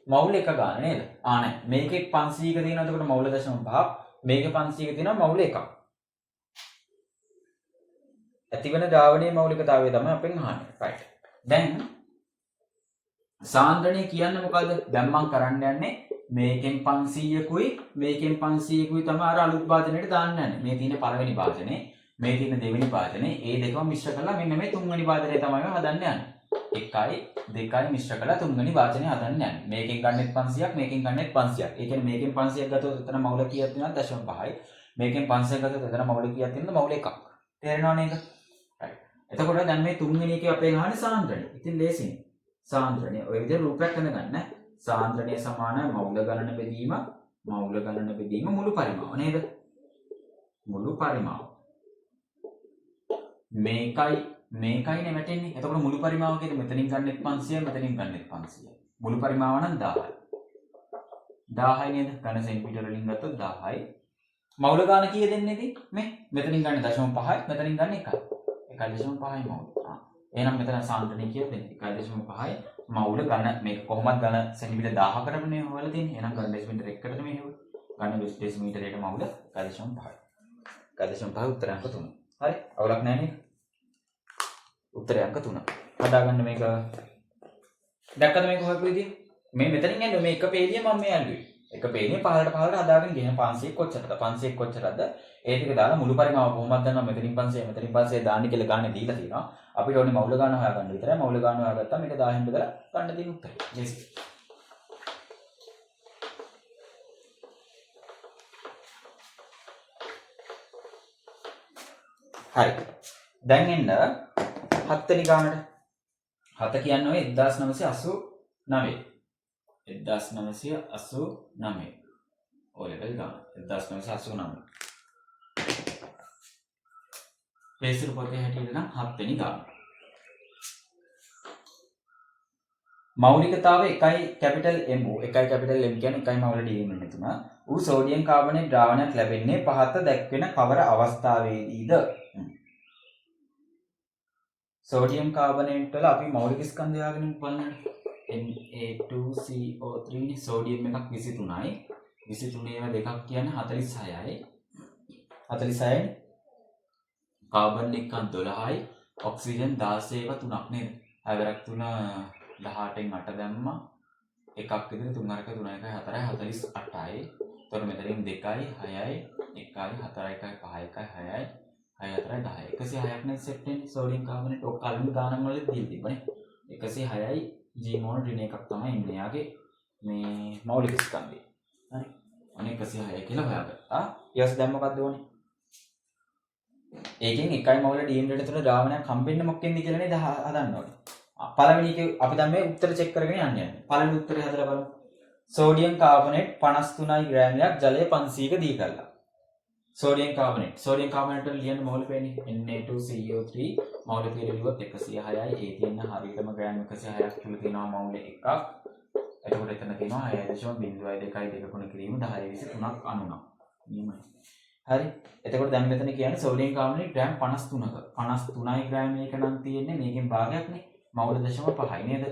මවුල එක ගන්න නේද? නෑ. මේකේ 500ක තියෙනවා. එතකොට මවුල 0.5. මේකේ 500ක තියෙනවා මවුල 1ක්. ඇතිවන ද්‍රාවණයේ මෞලිකතාවය තමයි අපෙන් අහන්නේ. right. දැන් සාන්ද්‍රණය කියන්නේ මොකද්ද? දැන් මම කරන්න යන්නේ මේකෙන් 500කුයි මේකෙන් 500කුයි තමයි අර අලුත් භාජනයට දාන්න යන්නේ. මේ තියෙන පළවෙනි භාජනේ, මේ තියෙන දෙවෙනි භාජනේ, ඒ දෙකම මිශ්‍ර කරලා මෙන්න මේ තුන්වෙනි භාජනය තමයි හදන්න යන්නේ. 1යි 2යි මිශ්‍ර කරලා තුන්වෙනි භාජනය හදන්න යන්නේ. මේකෙන් ගන්නෙත් 500ක්, මේකෙන් ගන්නෙත් 500ක්. ඒ කියන්නේ මේකෙන් 500ක් ගත්තොත් එතන මවුල කීයක් තියෙනවද? 0.5යි. මේකෙන් 500ක් ගත්තොත් එතන මවුල කීයක් තියෙනවද? මවුල 1ක්. තේරෙනව නේද? එතකොට දැන් මේ තුන්වෙනි එකේ අපේ අහන්නේ සාන්ද්‍රණය. ඉතින් ලේසියි. සාන්ද්‍රණය ඔය විදිහට රූපයක් හඳගන්න. සාන්ද්‍රණය සමාන මවුල ගණන බෙදීම මුළු පරිමාව නේද? මුළු පරිමාව. මේකයි නෙමෙටෙන්නේ. එතකොට මුළු පරිමාව කියන්නේ මෙතනින් ගන්නෙත් 500, මෙතනින් ගන්නෙත් 500. මුළු පරිමාව නම් 1000යි. 1000යි නේද? ඝන සෙන්ටිමීටර වලින් ගත්තොත් 1000යි. මවුල ගාන කීය දෙන්නේද? මේ මෙතනින් ගන්න 0.5යි, මෙතනින් ගන්න 1යි. 1.5යි මවුල. එහෙනම් මෙතන සාන්ද්‍රණය කියලා දෙන්නේ 1.5යි මවුල ඝන මේක කොහොමද ඝන සෙන්ටිමීටර 1000කටනේ හොයලා තියෙන්නේ. එහෙනම් ඝන ඩෙසිමීටර 1කට නෙමෙයි හෙව්වේ. ඝන ඩෙසිමීටරයට මවුල 1.5යි. 1.5 උත්තර අංක 3. හරි. අවුලක් නැහැ නේද? උත්තරය අංක 3. හදාගන්න මේක. දැක්කද මේක හොයපු විදිය? මේ මෙතනින් යන්නේ මේ එක පේජිය මම මේ ඇල්ලුවේ. එක පේජිය පහලට හදාගෙන ගිහින් 500 කොච්චරද? 500 කොච්චරද? ඒ ටික දාලා මුළු පරිමාව කොහොමද දන්නවා? මෙතනින් 500 මෙතනින් 500 දාන්න කියලා ගන්න දීලා තියෙනවා. අපිට ඕනේ මවුල ගන්න හොයාගන්න විතරයි. මවුල ගන්න හොයාගත්තාම මේක 1000න් බෙදලා ගන්න තියෙන උත්තරය. yes. හරි. දැන් එන්න 7 වෙනි ගානට. 7 කියන්නේ ඔය 1989. 1989. ඔය ලෙවල් ගාන. 1989. ලේසිර පොතේ හැටියට නම් 7 වෙනි ගාන. මෞලිකතාව 1යි කැපිටල් M වූ 1යි කැපිටල් M කියන්නේ 1යි මවුල DN වෙන තුන. ඌ සෝඩියම් කාබනේට් ද්‍රාවණයක් ලැබෙන්නේ පහත දැක්වෙන කවර අවස්ථාවේදීද? සෝඩියම් කාබනේට් වල අපි මෞලික ස්කන්ධය හොයාගෙන බලන්න. Na2CO3 සෝඩියම් එකක් 23යි. 23 ඒවා දෙකක් කියන්නේ 46යි. 46යි. කාබන් එක්කන් 12යි. ඔක්සිජන් 16 ඒවා තුනක් නේද? හයවරක් තුන 18න් 8 දැම්මා. එකක් විතර 3 අරක 3 1 4යි 48යි. එතකොට මෙතනින් 2යි 6යි 1යි 4යි 1යි 5යි 6යි 6 4යි 10යි 106ක් නේ සෙට් වෙන්නේ සෝඩියම් කාබනේට් ඔක් කලින් ගානන් වල දීලා තිබ්බනේ 106යි G මොන රින එකක් තමයි ඉන්නේ යාගේ මේ මෞලික ස්කන්ධය හරි අනේ 106 කියලා හොයාගත්තා ඊයස් දැන් මොකක්ද ඕනේ ඒකෙන් එකයි මවුල DM දෙක තුන ද්‍රාවණයක් හම්බෙන්නේ මොකෙන්ද කියලා නේද හදන්න ඕනේ පළවෙනි එක අපි දැන් මේ උත්තර චෙක් කරගෙන යන්නේ පළවෙනි උත්තරේ හදලා බලමු සෝඩියම් කාබනේට් 53යි ග්‍රෑමයක් ජලය 500ක දී කරලා සෝඩියම් කාබනේට් වල ලියන්න මවුල පේන්නේ Na2CO3 මවුල කියලා ලියුවොත් 106යි ඒ තියෙන හරියටම ග්‍රෑම් 106ක් තුල තියෙනවා මවුල එකක් එතකොට එතන තියෙනවා 6.02යි 2 ගුණ කිරීම 10 23ක් අනුනවා නියමයි හරි එතකොට දැන් මෙතන කියන්නේ සෝඩියම් කාබනේට් ග්‍රෑම් 53ක 53යි ග්‍රෑම් එක නම් තියෙන්නේ මේකෙන් භාගයක්නේ මවුල 0.5යි නේද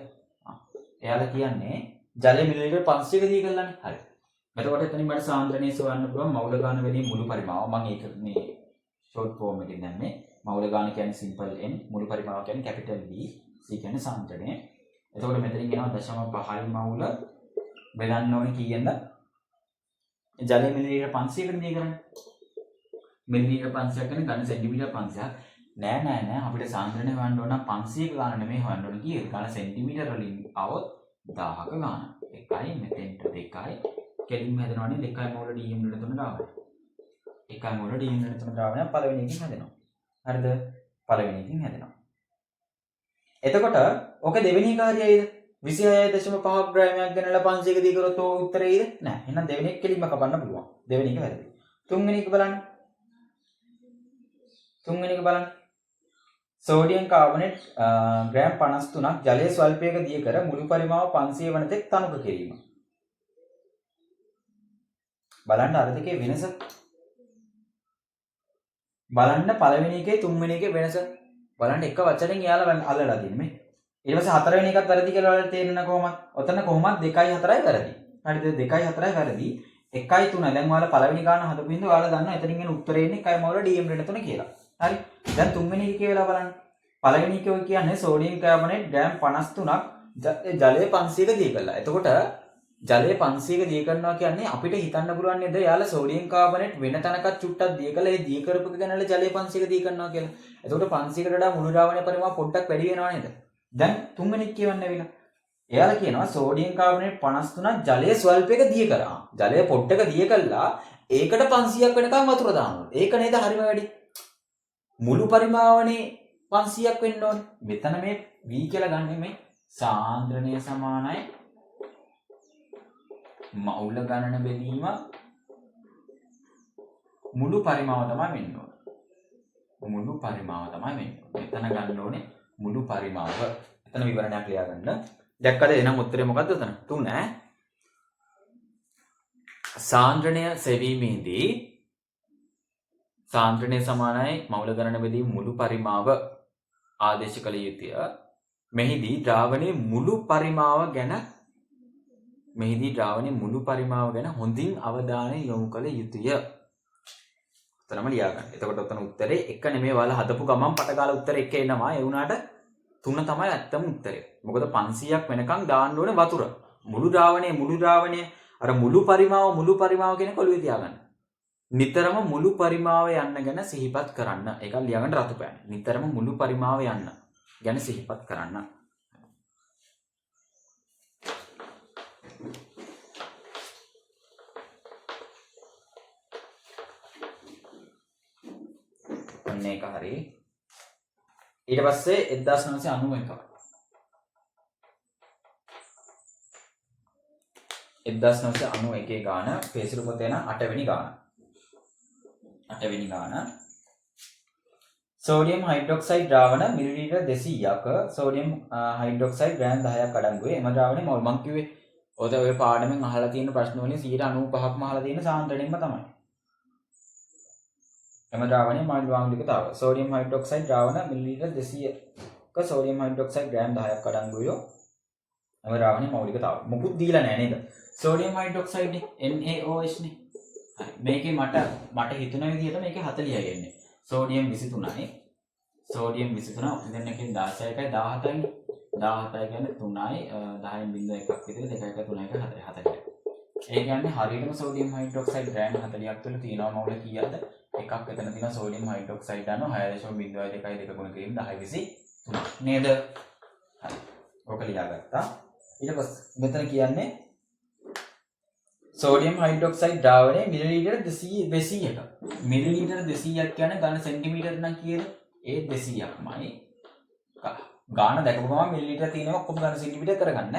එයාලා කියන්නේ ජලය මිලිලීටර් 500ක දී කරලානේ හරි එතකොට එතනින් මට සාන්ද්‍රණය සොයන්න පුළුවන් මවුල ගාන වලින් මුළු පරිමාව මම ඒක මේ ෂෝට් ෆෝම් එකෙන් දැම්මේ මවුල ගාන කියන්නේ සිම්පල් n මුළු පරිමාව කියන්නේ කැපිටල් V C කියන්නේ සාන්ද්‍රණය එතකොට මෙතනින් එනවා 0.5 මවුල බෙදන්න ඕනේ කීයෙන්ද ජලය මිලිලීටර් 500කට දී කරන්නේ මිලිලීටර් 500ක් කියන්නේ ඝන සෙන්ටිමීටර් 500ක් නෑ අපිට සාන්ද්‍රණය හොයන්න ඕන නම් 500ක ගාන නෙමෙයි හොයන්න ඕන කීයද ඝන සෙන්ටිමීටර වලින් આવොත් 1000ක ගාන එකයි මෙතෙන්ට දෙකයි කෙලින්ම හැදෙනවනේ දෙකයි මෝල DM වල තුන දාවන. එකයි මෝල DM වල තුන දාවන පළවෙනි එකකින් හැදෙනවා. හරිද? පළවෙනි එකකින් හැදෙනවා. එතකොට ඔක දෙවෙනි එක හරියයිද? 26.5 ග්‍රෑමයක් ගණනලා 500ක දී කරොත් ඔය උත්තරේ ඊද? නෑ. එහෙනම් දෙවෙනි එක කෙලින්ම කපන්න පුළුවන්. දෙවෙනි එක වැරදි. තුන්වෙනි එක බලන්න. සෝඩියම් කාබනේට් ග්‍රෑම් 53ක් ජලයේ ස්වල්පයක දී කර මුළු පරිමාව 500 වන තෙක් තනුක කිරීම. බලන්න අර දෙකේ වෙනස බලන්න පළවෙනි එකේ තුන්වෙනි එකේ වෙනස බලන්න එක වචනෙන් යාලා අල්ලලා දින්නේ මේ ඊට පස්සේ හතරවෙනි එකත් වැරදි කියලා ඔයාලට තේරෙන කොහොමද? ඔතන කොහොමද 2යි 4යි වැරදි. හරිද? 2යි 4යි වැරදි. 1යි 3යි. දැන් ඔයාලා පළවෙනි ගාන හදපු හින්දා ඔයාලා දන්නවා එතනින් එන උත්තරේ එන්නේ 1යි මවල DM ඍණ 3 කියලා. හරි. දැන් තුන්වෙනි එකේ වෙලා බලන්න. පළවෙනි එකේ කියන්නේ සෝඩියම් කාබනේට් ග්‍රෑම් 53ක් ජලය 500ක දී කළා. එතකොට ජලය 500ක දී කරනවා කියන්නේ අපිට හිතන්න පුළුවන් නේද යාලා සෝඩියම් කාබනේට් වෙන තැනක චුට්ටක් දී කළා ඒ දී කරපු එක ගැනලා ජලය 500ක දී කරනවා කියලා. එතකොට 500කට වඩා මුළු ද්‍රාවණයේ පරිමාව පොඩ්ඩක් වැඩි වෙනවා නේද? දැන් තුන්වෙනි කියවන්නේ වෙලා. එයාලා කියනවා සෝඩියම් කාබනේට් 53ක් ජලය ස්වල්පයක දී කරා. ජලය පොඩ්ඩක දී කළා ඒකට 500ක් වෙනකම් වතුර දානවා. ඒක නේද හරිම වැඩි. මුළු පරිමාවනේ 500ක් වෙන්න ඕනේ. මෙතන මේ v කියලා ගන්න මේ සාන්ද්‍රණය සමානයි මවුල ගණන බෙදීම මුළු පරිමාව තමයි වෙන්න ඕනේ. මුළු පරිමාව තමයි වෙන්න ඕනේ. මෙතන ගන්න ඕනේ මුළු පරිමාව. එතන විවරණයක් ලියා ගන්න. දැක්කද එහෙනම් උත්තරේ මොකද්ද උතන? 3 ඈ. සාන්ද්‍රණය සෙවීමේදී සාන්ද්‍රණය සමානයි මවුල ගණන බෙදීම මුළු පරිමාව ආදේශ කළ යුතුය. මෙහිදී ද්‍රාවණයේ මුළු පරිමාව ගැන හොඳින් අවධානය යොමු කළ යුතුය. උත්තරම ලියා ගන්න. එතකොට උතන උත්තරේ 1 නෙමෙයි ඔයාලා හදපු ගමන් පටකාල උත්තරේ 1 එනවා. ඒ වුණාට 3 තමයි ඇත්තම උත්තරේ. මොකද 500ක් වෙනකන් දාන්න ඕනේ වතුර. මුළු ද්‍රාවණය අර මුළු පරිමාව කියන කොළුවේ තියාගන්න. නිතරම මුළු පරිමාව යන්න ගැන සිහිපත් කරන්න. ඒක ලියාගන්න රතු පෑන. නිතරම මුළු පරිමාව යන්න ගැන සිහිපත් කරන්න. අන්න ඒක හරි. ඊට පස්සේ 1991 1991 ගාන පේසිරු පොතේ යන 8 වෙනි ගාන සෝඩියම් හයිඩ්‍රොක්සයිඩ් ද්‍රාවණ මිලිලීටර් 200ක සෝඩියම් හයිඩ්‍රොක්සයිඩ් ග්‍රෑම් 10ක් අඩංගුයි. එම ද්‍රාවණය මම කිව්වේ ඔය පාඩමෙන් අහලා තියෙන ප්‍රශ්න වලින් 95%ක්ම අහලා තියෙන සාන්ද්‍රණයෙන්ම තමයි. එම ද්‍රාවණයේ මෞලිකතාව සෝඩියම් හයිඩ්‍රොක්සයිඩ් ද්‍රාවණ මිලිලීටර් 200ක සෝඩියම් හයිඩ්‍රොක්සයිඩ් ග්‍රෑම් 10ක් අඩංගුයි. එම ද්‍රාවණයේ මෞලිකතාව මොකුත් දීලා නැහැ නේද? සෝඩියම් හයිඩ්‍රොක්සයිඩ් NaOH නේ. හරි. මේකේ මට හිතුන විදිහට මේකේ 40යි එන්නේ. සෝඩියම් 23යි. සෝඩියම් 23 අපි දැන් එකෙන් 16යි 17යි. 17යි කියන්නේ 3යි 10න් 0.1ක් විතර 2යි 3යි 4යි. ඒ කියන්නේ හරියටම සෝඩියම් හයිඩ්‍රොක්සයිඩ් ග්‍රෑම් 40ක් තුළ තියෙනවා මවුල කීයද? එකක් එතන තියෙන සෝඩියම් හයිඩ්‍රොක්සයිඩ් අන්න 6.02යි 2 ගුණ කිරීම 1023 නේද? හරි. ඔක ලියාගත්තා. ඊට පස්සේ මෙතන කියන්නේ සෝඩියම් හයිඩ්‍රොක්සයිඩ් ද්‍රාවණයේ මිලිලීටර් 200ක. මිලිලීටර් 200ක් කියන්නේ ඝන සෙන්ටිමීටර් නම් කීයද? ඒ 200ක්මයි. ගාන දැකපු ගමන් මිලිලීටර් තියෙනවා ඔක්කොම ඝන සෙන්ටිමීටර් කරගන්න.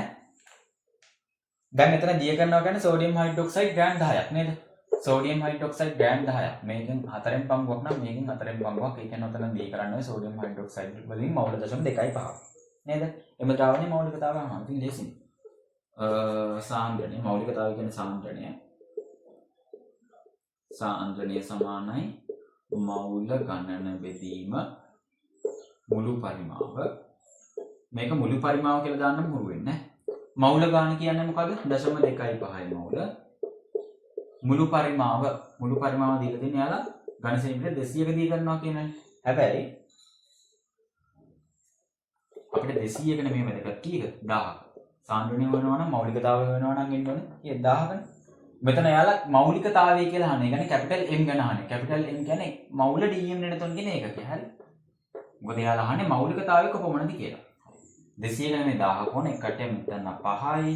දැන් මෙතන දිය කරනවා කියන්නේ සෝඩියම් හයිඩ්‍රොක්සයිඩ් ග්‍රෑම් 10ක් නේද? සෝඩියම් හයිඩ්‍රොක්සයිඩ් ග්‍රෑම් 10ක්. මේකෙන් 4න් පංගුවක් නම් මේකෙන් 4න් පංගුවක්. ඒ කියන්නේ ඔතන දී කරන්නේ සෝඩියම් හයිඩ්‍රොක්සයිඩ් වලින් මවුල 0.25 නේද? එම ද්‍රාවණයේ මෞලිකතාවය අහනවා. ඉතින් ලේසියි. සාන්ද්‍රණය මෞලිකතාවය කියන්නේ සාන්ද්‍රණය සමානයි මවුල ගණන බෙදීම මුළු පරිමාව. මේක මුළු පරිමාව කියලා දාන්නම හුරු වෙන්නේ. මවුල ගාන කියන්නේ මොකද? 0.25 මවුල. මුළු පරිමාව දීලා තියෙන යාලා ඝන සෙන්ටිමීටර් 200ක දී කරනවා කියන්නේ. හැබැයි අපිට 200ක නෙමෙයි වැදගත් කීයක 1000ක. සාන්ද්‍රණය වෙනවා නම් මෞලිකතාවය වෙනවා නම් එන්න ඕනේ. කීය 1000කනේ. මෙතන යාලා මෞලිකතාවය කියලා අහන්නේ. ඒ කියන්නේ කැපිටල් M ගැන අහන්නේ. කැපිටල් M කියන්නේ මවුල DM ඍණ 3 කියන එකක. හරි. මොකද යාලා අහන්නේ මෞලිකතාවය කොපමණද කියලා. 200 නෙමෙයි 1000ක ඕනේ. එකට මෙතන 5යි.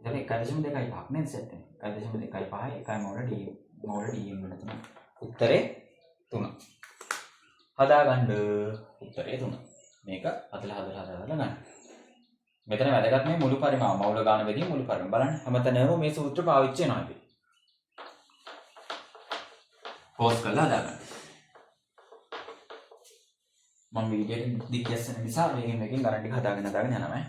ඒක 1.25ක් නේද සෙට් එක. 1.25යි එකයි මවුල DM ඍණ 3. උත්තරේ 3. හදාගන්න උත්තරේ 3. මේක හදලා ගන්න. මෙතන වැදගත් මේ මුළු පරිමාව මවුල ගාන බෙදීම මුළු පරිමාව බලන්න හැමතැනම මේ සූත්‍ර පාවිච්චි වෙනවා අපි. පෝස් කරලා හදාගන්න. මම වීඩියෝ එක දිග්ගැස්සෙන නිසා මේකෙන් ගණන් ටික හදාගෙන යනවා.